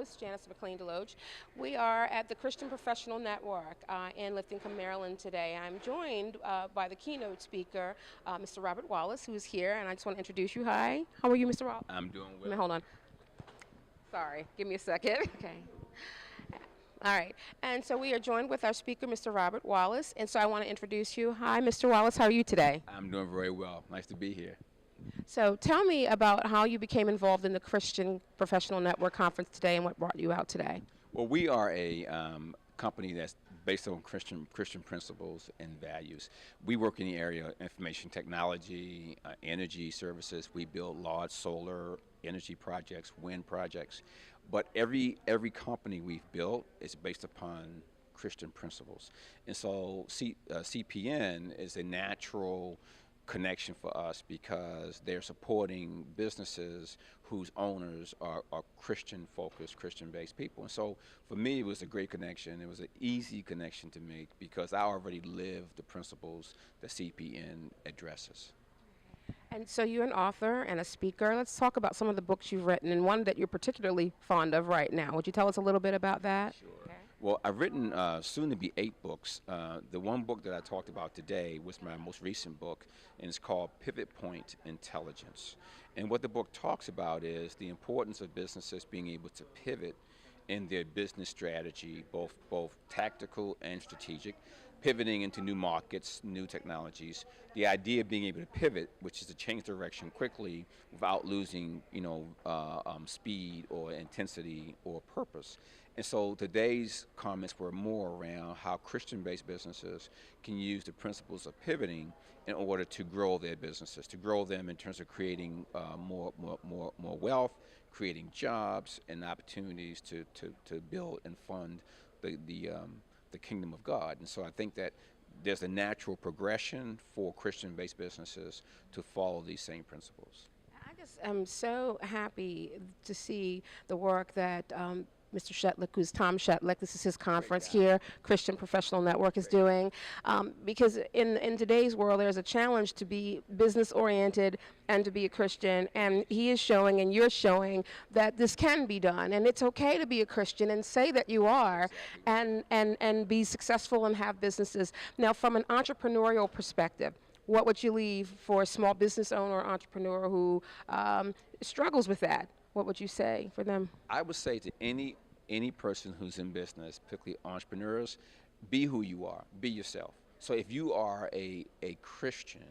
host, Janice McLean DeLoatch. We are at the Christian Professional Network in Lithicum, Maryland today. I'm joined by the keynote speaker, Mr. Robert Wallace, who is here, and I just want to introduce you. Hi, how are you, Mr. Wallace? I'm doing well. Hold on. Sorry, give me a second. Okay. All right, and so we are joined with our speaker, Mr. Robert Wallace, and so I want to introduce you. Hi, Mr. Wallace, how are you today? I'm doing very well. Nice to be here. So tell me about how you became involved in the Christian Professional Network Conference today and what brought you out today. Well, we are a company that's based on Christian principles and values. We work in the area of information technology, energy services. We build large solar energy projects, wind projects. But every company we've built is based upon Christian principles. And so CPN is a natural connection for us because they're supporting businesses whose owners are Christian-focused, Christian-based people. And so for me, it was a great connection. It was an easy connection to make because I already live the principles that CPN addresses. And so you're an author and a speaker. Let's talk about some of the books you've written and one that you're particularly fond of right now. Would you tell us a little bit about that? Sure. Okay. Well, I've written soon to be 8 books. The one book that I talked about today was my most recent book, and it's called Pivot Point Intelligence. And what the book talks about is the importance of businesses being able to pivot in their business strategy, both tactical and strategic, pivoting into new markets, new technologies. The idea of being able to pivot, which is to change direction quickly without losing, speed or intensity or purpose. And so today's comments were more around how Christian-based businesses can use the principles of pivoting in order to grow their businesses, to grow them in terms of creating more wealth, creating jobs and opportunities to build and fund the kingdom of God. And so I think that there's a natural progression for Christian-based businesses to follow these same principles. I just am so happy to see the work that Mr. Shetlick, who's Tom Shetlick, this is his conference here, Christian Professional Network is doing, because in today's world there's a challenge to be business-oriented and to be a Christian, and he is showing and you're showing that this can be done, and it's okay to be a Christian and say that you are, and be successful and have businesses. Now, from an entrepreneurial perspective, what would you leave for a small business owner or entrepreneur who struggles with that? What would you say for them? I would say to any person who's in business, particularly entrepreneurs, be who you are, be yourself. So if you are a Christian,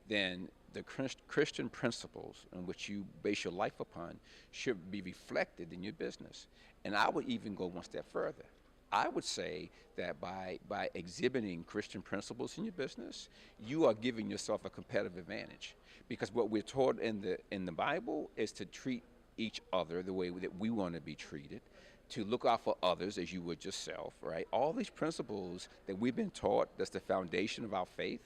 then the Christian principles in which you base your life upon should be reflected in your business. And I would even go one step further. I would say that by exhibiting Christian principles in your business, you are giving yourself a competitive advantage. Because what we're taught in the Bible is to treat each other the way that we want to be treated, to look out for others as you would yourself, right? All these principles that we've been taught, that's the foundation of our faith.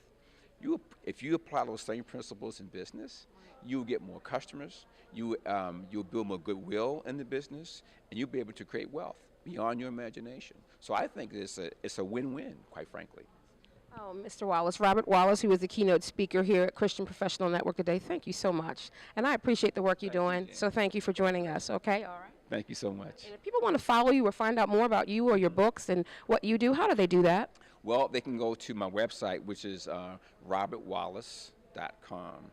If you apply those same principles in business, you'll get more customers, you'll build more goodwill in the business, and you'll be able to create wealth beyond your imagination. So I think it's a win-win, quite frankly. Oh, Mr. Wallace, Robert Wallace, who is the keynote speaker here at Christian Professional Network today, thank you so much. And I appreciate the work you're doing, so thank you for joining us, okay? All right. Thank you so much. And if people want to follow you or find out more about you or your books and what you do, how do they do that? Well, they can go to my website, which is robertwallace.com.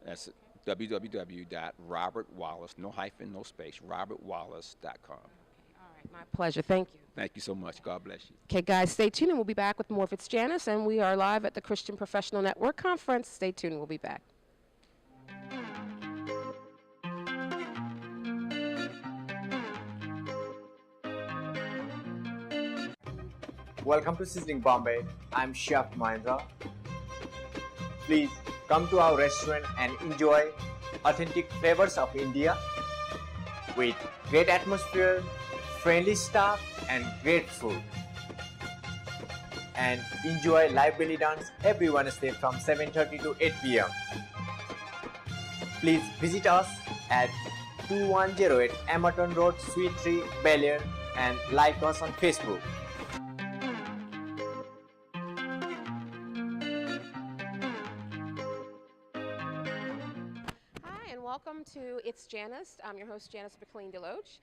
That's www.robertwallace, no hyphen, no space, robertwallace.com. My pleasure. Thank you. Thank you so much. God bless you. Okay, guys, stay tuned, and we'll be back with more. If it's Janice, and we are live at the Christian Professional Network Conference. Stay tuned. We'll be back. Welcome to Sizzling Bombay. I'm Chef Mahendra. Please come to our restaurant and enjoy authentic flavors of India with great atmosphere, friendly staff, and great food. And enjoy live belly dance every Wednesday from 7:30 to 8 p.m. Please visit us at 2108 Emerton Road, Suite 3, Bel Air, and like us on Facebook. Hi, and welcome to to It's Janice. I'm your host, Janice McLean DeLoatch.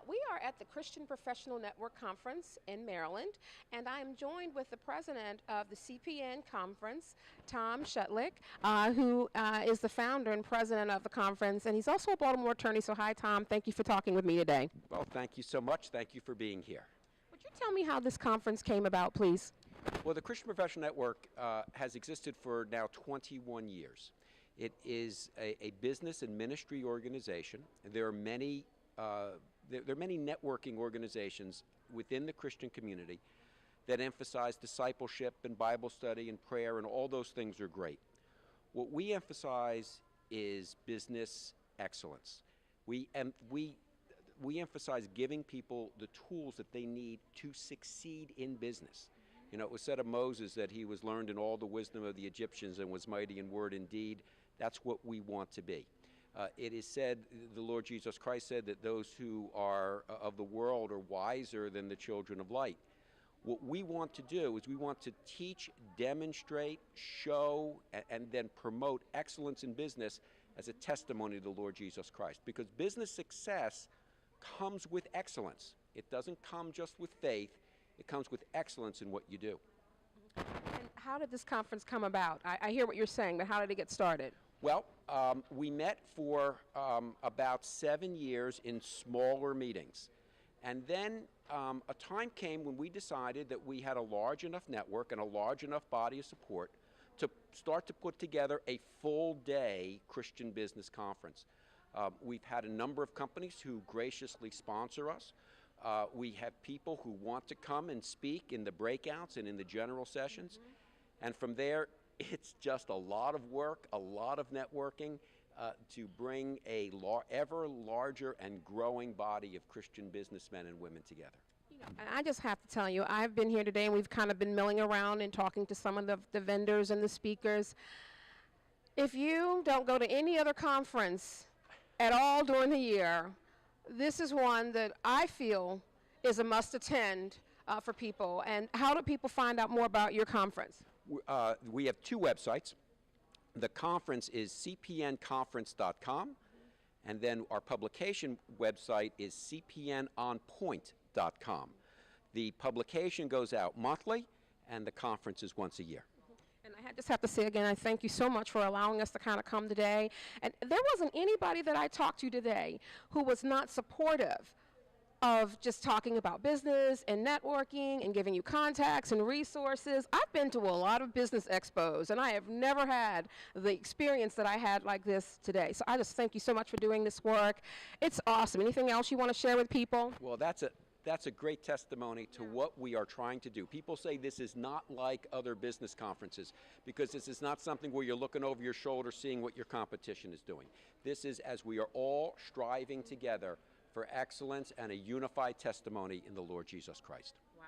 We are at the Christian Professional Network Conference in Maryland, and I am joined with the president of the CPN Conference, Tom Shetlick, who is the founder and president of the conference, and he's also a Baltimore attorney. So hi, Tom. Thank you for talking with me today. Well, thank you so much. Thank you for being here. Would you tell me how this conference came about, please? Well, the Christian Professional Network has existed for now 21 years. It is a business and ministry organization. There are many networking organizations within the Christian community that emphasize discipleship and Bible study and prayer, and all those things are great. What we emphasize is business excellence. We emphasize giving people the tools that they need to succeed in business. You know, it was said of Moses that he was learned in all the wisdom of the Egyptians and was mighty in word and deed. That's what we want to be. It is said, the Lord Jesus Christ said that those who are of the world are wiser than the children of light. What we want to do is we want to teach, demonstrate, show, and then promote excellence in business as a testimony to the Lord Jesus Christ. Because business success comes with excellence. It doesn't come just with faith. It comes with excellence in what you do. And how did this conference come about? I hear what you're saying, but how did it get started? Well, we met for about 7 years in smaller meetings. And then a time came when we decided that we had a large enough network and a large enough body of support to start to put together a full-day Christian business conference. We've had a number of companies who graciously sponsor us. We have people who want to come and speak in the breakouts and in the general sessions. And from there, it's just a lot of work, a lot of networking to bring a ever larger and growing body of Christian businessmen and women together. You know, and I just have to tell you, I've been here today and we've kind of been milling around and talking to some of the vendors and the speakers. If you don't go to any other conference at all during the year, this is one that I feel is a must attend for people. And how do people find out more about your conference? We have two websites. The conference is cpnconference.com, and then our publication website is cpnonpoint.com. The publication goes out monthly, and the conference is once a year. And I just have to say again, I thank you so much for allowing us to kind of come today. And there wasn't anybody that I talked to today who was not supportive of just talking about business and networking and giving you contacts and resources. I've been to a lot of business expos, and I have never had the experience that I had like this today. So I just thank you so much for doing this work. It's awesome. Anything else you want to share with people? Well, that's a great testimony to what we are trying to do. People say this is not like other business conferences because this is not something where you're looking over your shoulder seeing what your competition is doing. This is as we are all striving together for excellence and a unified testimony in the Lord Jesus Christ. Wow.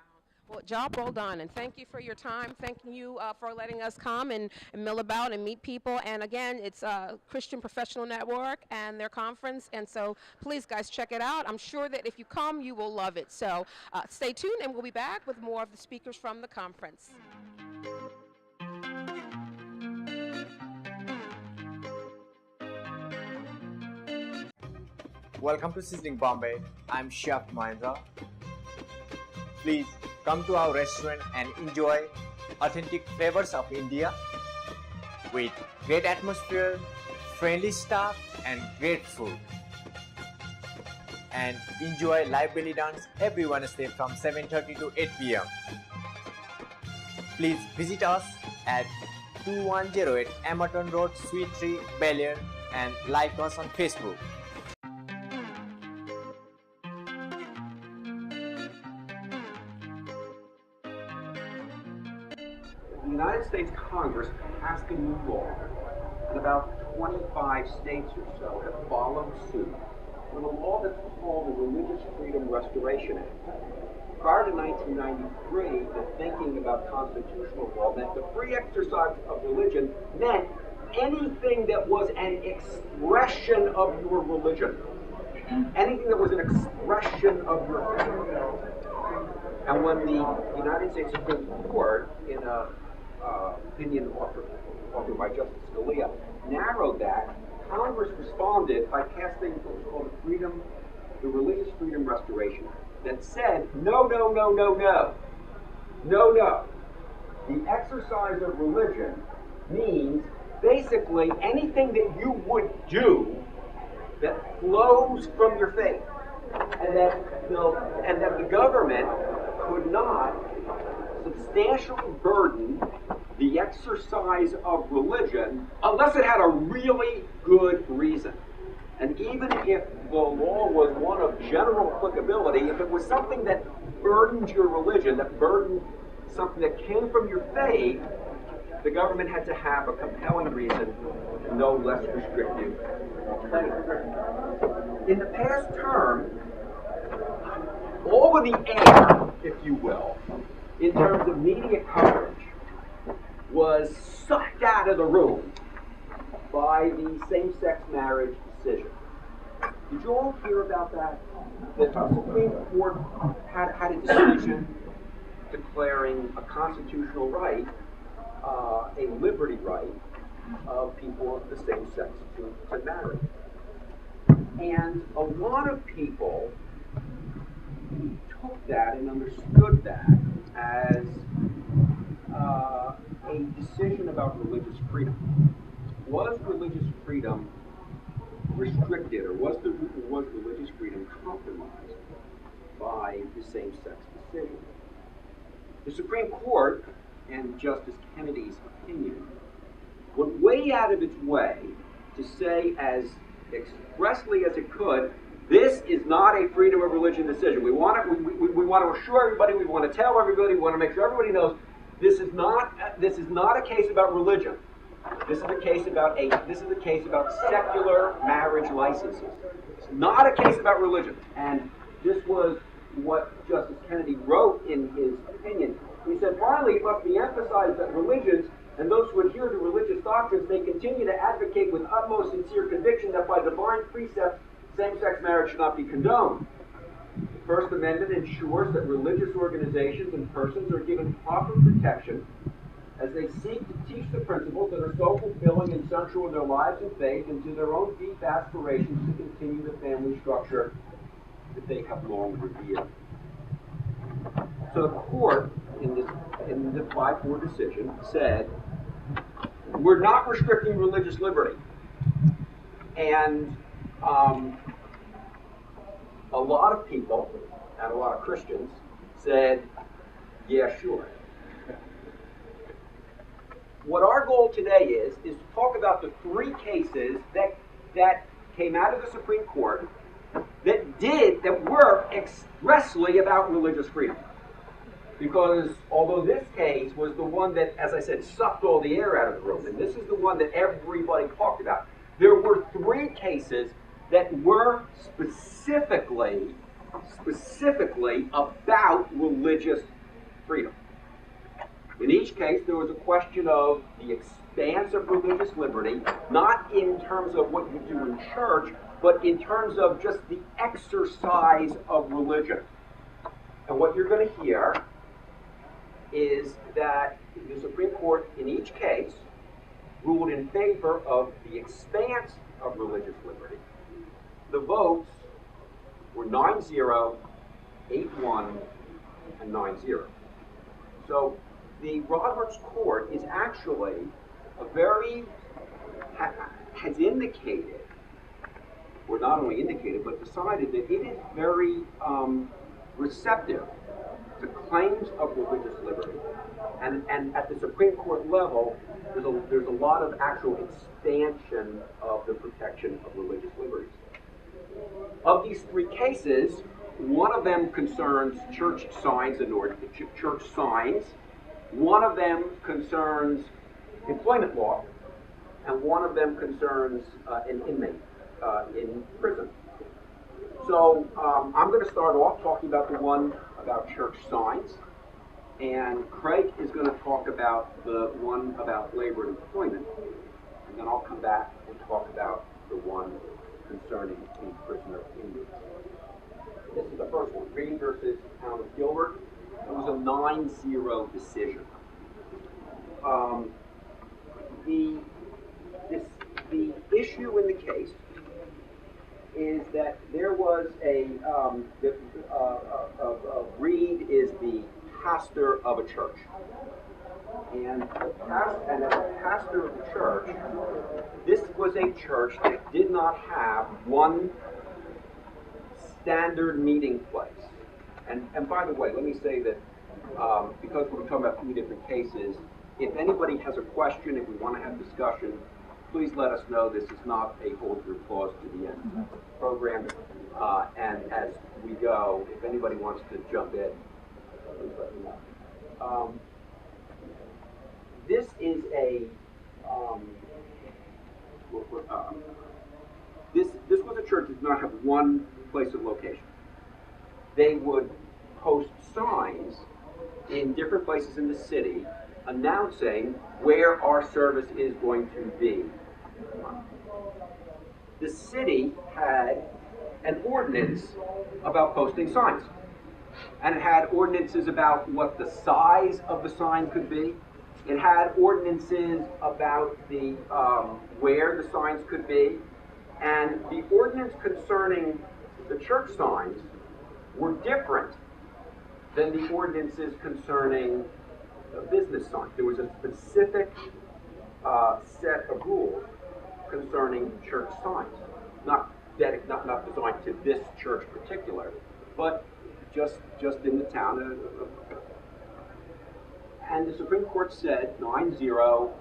Well, job well done, and thank you for your time. Thank you for letting us come and mill about and meet people. And again, it's Christian Professional Network and their conference, and so please, guys, check it out. I'm sure that if you come, you will love it. So stay tuned, and we'll be back with more of the speakers from the conference. Welcome to Sizzling Bombay. I'm Chef Mahindra. Please come to our restaurant and enjoy authentic flavors of India with great atmosphere, friendly staff, and great food. And enjoy live belly dance every Wednesday from 7:30 to 8 p.m. Please visit us at 2108 Emerton Road, Suite 3, Bel Air, and like us on Facebook. The United States Congress passed a new law, and about 25 states or so have followed suit with a law that's called the Religious Freedom Restoration Act. Prior to 1993, the thinking about constitutional law meant the free exercise of religion meant anything that was an expression of your religion. Anything that was an expression of your faith. And when the United States Supreme Court, in an opinion authored by Justice Scalia, narrowed that, Congress responded by passing what was called the Religious Freedom Restoration Act, that said, no, no, no, no, no, no, no. The exercise of religion means basically anything that you would do that flows from your faith, and that the government could not substantially burden the exercise of religion unless it had a really good reason. And even if the law was one of general applicability, if it was something that burdened your religion, that burdened something that came from your faith, the government had to have a compelling reason, no less restrictive alternative. In the past term, all of the air, if you will, in terms of media coverage, was sucked out of the room by the same-sex marriage decision. Did you all hear about that? The Supreme Court had a decision declaring a constitutional right, a liberty right of people of the same sex to marry. And a lot of people took that and understood that as a decision about religious freedom. Was religious freedom restricted, or was religious freedom compromised by the same-sex decision? The Supreme Court, and Justice Kennedy's opinion, went way out of its way to say as expressly as it could, this is not a freedom of religion decision. We want to assure everybody, we want to tell everybody, we want to make sure everybody knows this is not a case about religion. This is a case about secular marriage licenses. It's not a case about religion. And this was what Justice Kennedy wrote in his opinion. He said, finally, it must be emphasized that religions and those who adhere to religious doctrines may continue to advocate with utmost sincere conviction that by divine precept, same-sex marriage should not be condoned. The First Amendment ensures that religious organizations and persons are given proper protection as they seek to teach the principles that are so fulfilling and central in their lives and faith and to their own deep aspirations to continue the family structure that they have long revered. So the court, in the 5-4 decision, said, we're not restricting religious liberty. And a lot of people, and a lot of Christians, said, yeah, sure. What our goal today is to talk about the 3 cases that came out of the Supreme Court that were expressly about religious freedom. Because although this case was the one that, as I said, sucked all the air out of the room, and this is the one that everybody talked about, there were 3 cases that were specifically about religious freedom. In each case, there was a question of the expanse of religious liberty, not in terms of what you do in church, but in terms of just the exercise of religion. And what you're going to hear is that the Supreme Court, in each case, ruled in favor of the expanse of religious liberty. The votes were 9-0, 8-1, and 9-0. So the Roberts Court is actually has indicated, or not only indicated, but decided that it is very receptive to claims of religious liberty. And at the Supreme Court level, there's a lot of actual expansion of the protection of religious liberties. Of these 3 cases, one of them concerns church signs and church signs. One of them concerns employment law, and one of them concerns an inmate in prison. So I'm going to start off talking about the one about church signs, and Craig is going to talk about the one about labor and employment, and then I'll come back and talk about the one concerning the prisoner inmates. This is the first one, Green versus Town of Gilbert. It was a 9-0 decision. The issue issue in the case is that there was Reed is the pastor of a church. And as a pastor of the church, this was a church that did not have one standard meeting place. And by the way, let me say that because we're talking about 3 different cases, if anybody has a question, if we want to have discussion, please let us know. This is not a hold your applause to the end of the program. And as we go, if anybody wants to jump in, please let me know. This is this was a church that did not have one place of location. They would post signs in different places in the city announcing where our service is going to be. The city had an ordinance about posting signs, and it had ordinances about what the size of the sign could be. It had ordinances about the where the signs could be, and the ordinance concerning the church signs were different than the ordinances concerning business signs. There was a specific set of rules concerning church signs, not designed to this church particular, but just in the town. And the Supreme Court said 9-0,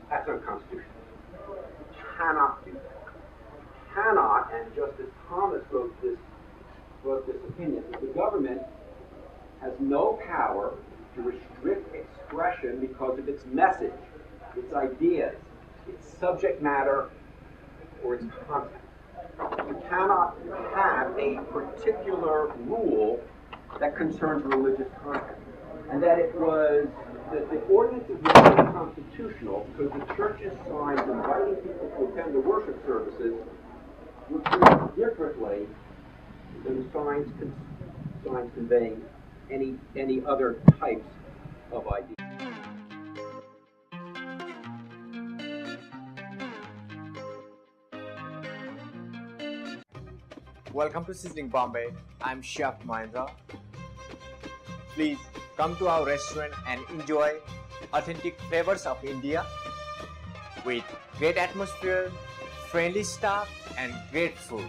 that's unconstitutional. You cannot do that. You cannot, and Justice Thomas wrote this opinion, that the government has no power to restrict expression because of its message, its ideas, its subject matter, or its content. You cannot have a particular rule that concerns religious content. And that the ordinance is not unconstitutional because the church's signs inviting people to attend the worship services were treated differently than the signs conveying any other types of ideas. Welcome to Sizzling Bombay. I'm Chef Mahindra. Please come to our restaurant and enjoy authentic flavors of India with great atmosphere, friendly staff, and great food.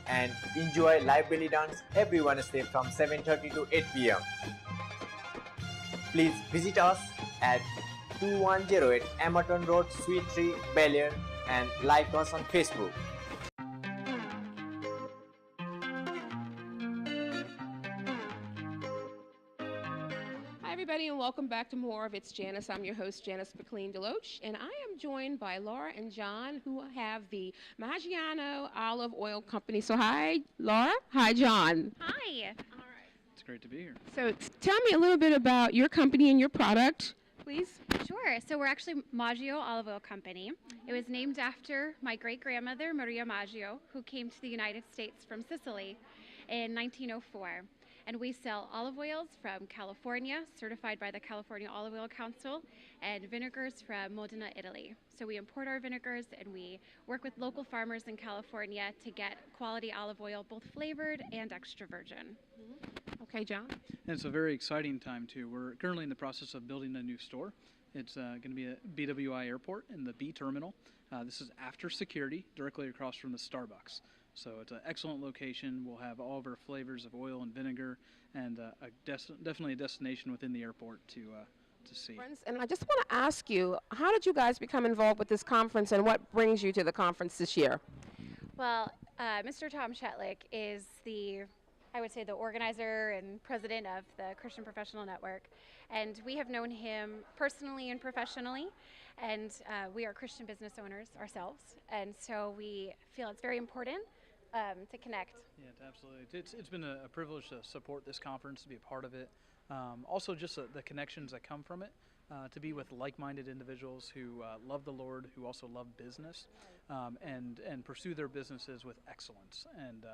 And enjoy live belly dance every Wednesday from 7:30 to 8 p.m. Please visit us at 2108 Emerton Road, Suite 3, Bel Air, and like us on Facebook. Hi, everybody, and welcome back to more of It's Janice. I'm your host, Janice McLean DeLoatch, and I am joined by Laura and John, who have the Maggiano Olive Oil Company. So, hi, Laura. Hi, John. Hi. All right. It's great to be here. So, tell me a little bit about your company and your product, please. Sure. So we're actually Maggio Olive Oil Company. It was named after my great-grandmother, Maria Maggio, who came to the United States from Sicily in 1904. And we sell olive oils from California, certified by the California Olive Oil Council, and vinegars from Modena, Italy. So we import our vinegars and we work with local farmers in California to get quality olive oil, both flavored and extra virgin. Okay, John. And it's a very exciting time, too. We're currently in the process of building a new store. It's going to be at BWI Airport in the B Terminal. This is after security, directly across from the Starbucks. So it's an excellent location. We'll have all of our flavors of oil and vinegar, and definitely a destination within the airport to see. Friends, and I just want to ask you, how did you guys become involved with this conference, and what brings you to the conference this year? Well, Mr. Tom Shetlick is the organizer and president of the Christian Professional Network. And we have known him personally and professionally. And we are Christian business owners ourselves. And so we feel it's very important to connect. Yeah, absolutely. It's been a privilege to support this conference, to be a part of it. Also, just the connections that come from it. To be with like-minded individuals who love the Lord, who also love business, and pursue their businesses with excellence. And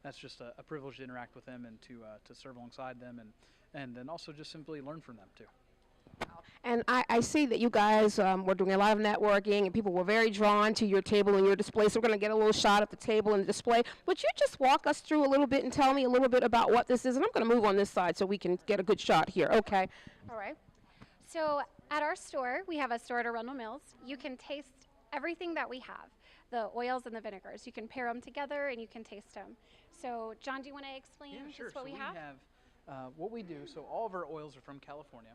that's just a privilege to interact with them and to serve alongside them, and then also just simply learn from them too. And I see that you guys were doing a lot of networking, and people were very drawn to your table and your display. So we're going to get a little shot at the table and the display. Would you just walk us through a little bit and tell me a little bit about what this is? And I'm going to move on this side so we can get a good shot here. Okay. All right. So at our store, we have a store at Arundel Mills. You can taste everything that we have, the oils and the vinegars. You can pair them together and you can taste them. So John, do you want to explain just what we have? What we do, so all of our oils are from California.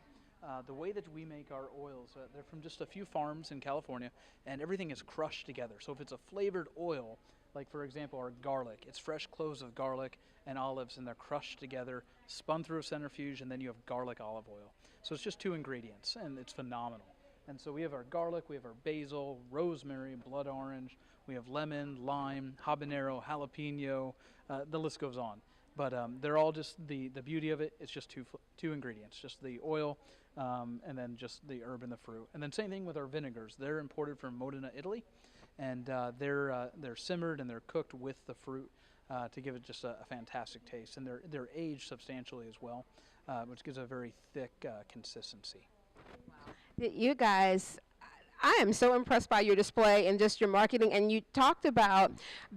The way that we make our oils, they're from just a few farms in California, and everything is crushed together. So if it's a flavored oil, like for example our garlic, it's fresh cloves of garlic and olives, and they're crushed together, spun through a centrifuge, and then you have garlic olive oil. So it's just 2 ingredients, and it's phenomenal. And so we have our garlic, we have our basil, rosemary, blood orange, we have lemon, lime, habanero, jalapeno, the list goes on. But they're all just, the beauty of it, it's just two ingredients, just the oil and then just the herb and the fruit. And then same thing with our vinegars. They're imported from Modena, Italy, and they're simmered and they're cooked with the fruit to give it just a fantastic taste. And they're aged substantially as well, which gives a very thick consistency. You guys, I am so impressed by your display and just your marketing. And you talked about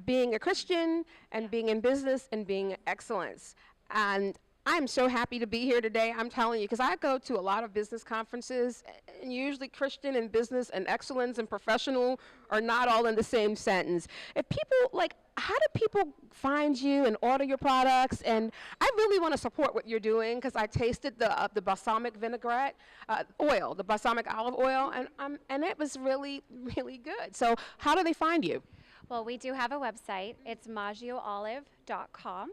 being a Christian and being in business and being excellence. And I'm so happy to be here today. I'm telling you, because I go to a lot of business conferences, and usually Christian and business and excellence and professional are not all in the same sentence. If people, how do people find you and order your products? And I really want to support what you're doing because I tasted the balsamic vinaigrette oil, the balsamic olive oil, and it was really, really good. So how do they find you? Well, we do have a website. It's maggioolive.com.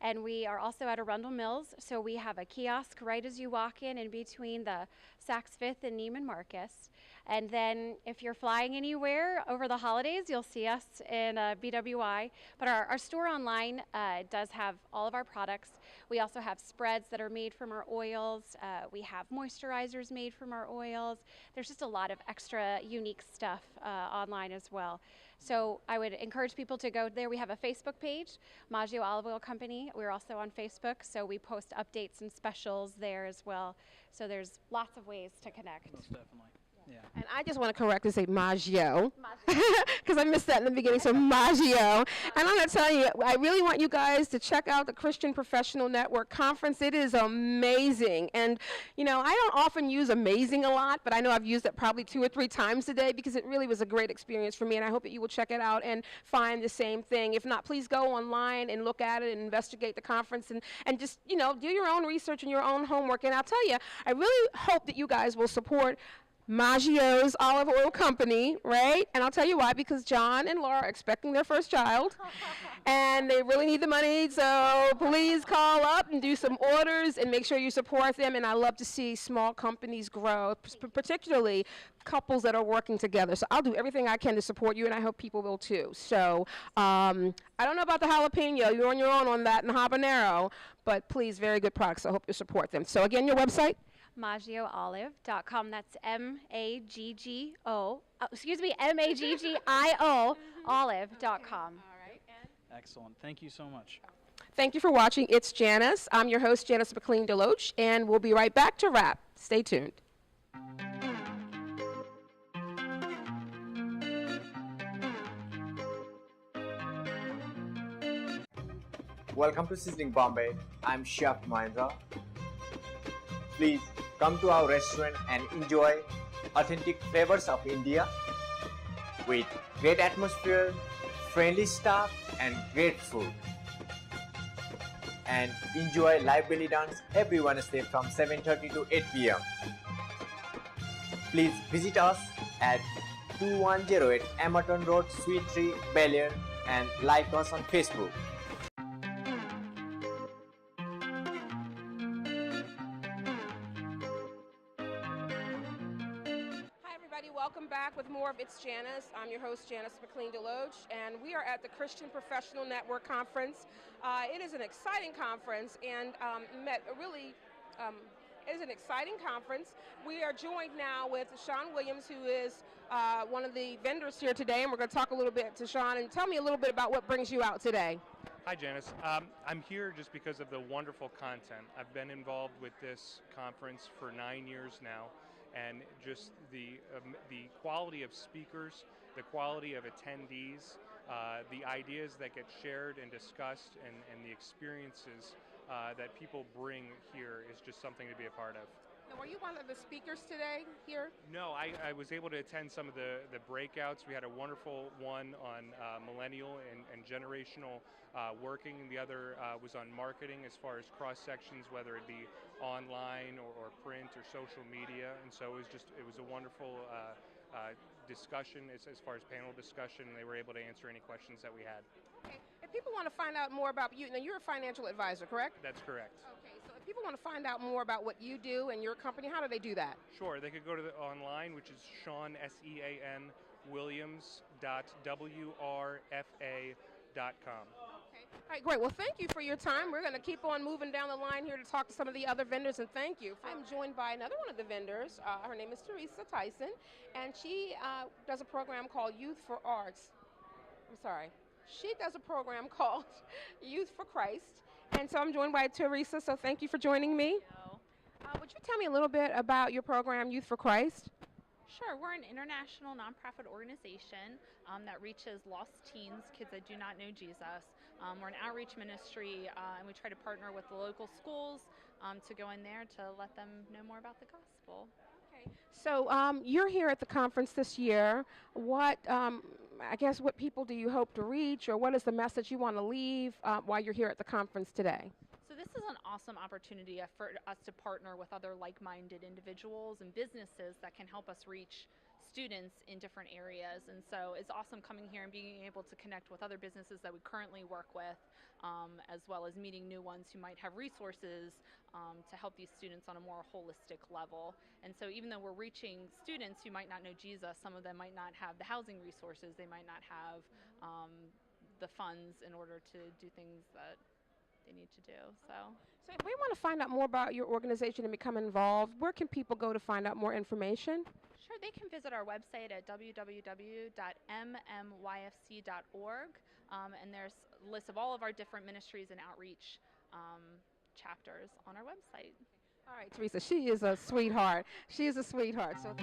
And we are also at Arundel Mills, so we have a kiosk right as you walk in between the Saks Fifth and Neiman Marcus. And then if you're flying anywhere over the holidays, you'll see us in BWI. But our store online does have all of our products. We also have spreads that are made from our oils. We have moisturizers made from our oils. There's just a lot of extra unique stuff online as well. So I would encourage people to go there. We have a Facebook page, Maggio Olive Oil Company. We're also on Facebook, so we post updates and specials there as well. So there's lots of ways to connect. Most definitely. Yeah. And I just want to correct and say Maggio, because I missed that in the beginning, so Maggio. And I'm going to tell you, I really want you guys to check out the Christian Professional Network Conference. It is amazing. And, I don't often use amazing a lot, but I know I've used it probably 2 or 3 times today because it really was a great experience for me, and I hope that you will check it out and find the same thing. If not, please go online and look at it and investigate the conference and just, do your own research and your own homework. And I'll tell you, I really hope that you guys will support Maggio's Olive Oil Company, right? And I'll tell you why, because John and Laura are expecting their first child, and they really need the money, so please call up and do some orders and make sure you support them. And I love to see small companies grow, particularly couples that are working together. So I'll do everything I can to support you, and I hope people will too. So I don't know about the jalapeno. You're on your own on that and the habanero, but please, very good products. I hope you support them. So again, your website? maggioolive.com. That's M-A-G-G-O, olive.com. Excellent. Thank you so much. Thank you for watching. It's Janice. I'm your host, Janice McLean DeLoatch, and we'll be right back to wrap. Stay tuned. Welcome to Sizzling Bombay. I'm Chef Mahindra. Please come to our restaurant and enjoy authentic flavors of India with great atmosphere, friendly staff, and great food. And enjoy live belly dance every Wednesday from 7:30 to 8 p.m. Please visit us at 2108 Emerton Road, Suite 3, Bel Air, and like us on Facebook. Welcome back with more of It's Janice. I'm your host, Janice McLean DeLoatch, and we are at the Christian Professional Network Conference. It is an exciting conference, and it is an exciting conference. We are joined now with Sean Williams, who is one of the vendors here today, and we're going to talk a little bit to Sean. And tell me a little bit about what brings you out today. Hi, Janice. I'm here just because of the wonderful content. I've been involved with this conference for 9 years now, and just the quality of speakers, the quality of attendees, the ideas that get shared and discussed, and the experiences that people bring here is just something to be a part of. Now, were you one of the speakers today here? No, I was able to attend some of the breakouts. We had a wonderful one on millennial and generational working. The other was on marketing as far as cross sections, whether it be online or print or social media. And so it was a wonderful discussion as far as panel discussion. They were able to answer any questions that we had. Okay. If people want to find out more about you, now you're a financial advisor, correct? That's correct. Okay, so if people want to find out more about what you do and your company, how do they do that? Sure, they could go to the online, which is Sean, SEAN, Williams.WRFA.com. Okay. All right, great. Well, thank you for your time. We're going to keep on moving down the line here to talk to some of the other vendors, and thank you. I'm joined by another one of the vendors. Her name is Teresa Tyson, and she does a program called Youth for Arts. I'm sorry. She does a program called Youth for Christ, and so I'm joined by Teresa, so thank you for joining me. Would you tell me a little bit about your program, Youth for Christ? Sure, we're an international nonprofit organization that reaches lost teens, kids that do not know Jesus. We're an outreach ministry, and we try to partner with the local schools to go in there to let them know more about the gospel. Okay. So you're here at the conference this year. What, what people do you hope to reach, or what is the message you want to leave while you're here at the conference today? So this is an awesome opportunity for us to partner with other like-minded individuals and businesses that can help us reach students in different areas. And so it's awesome coming here and being able to connect with other businesses that we currently work with, as well as meeting new ones who might have resources to help these students on a more holistic level. And so even though we're reaching students who might not know Jesus, some of them might not have the housing resources, they might not have the funds in order to do things that they need to do. So if we want to find out more about your organization and become involved, where can people go to find out more information? Sure, they can visit our website at www.mmyfc.org, and there's a list of all of our different ministries and outreach chapters on our website. All right, Teresa, she is a sweetheart. She is a sweetheart. So.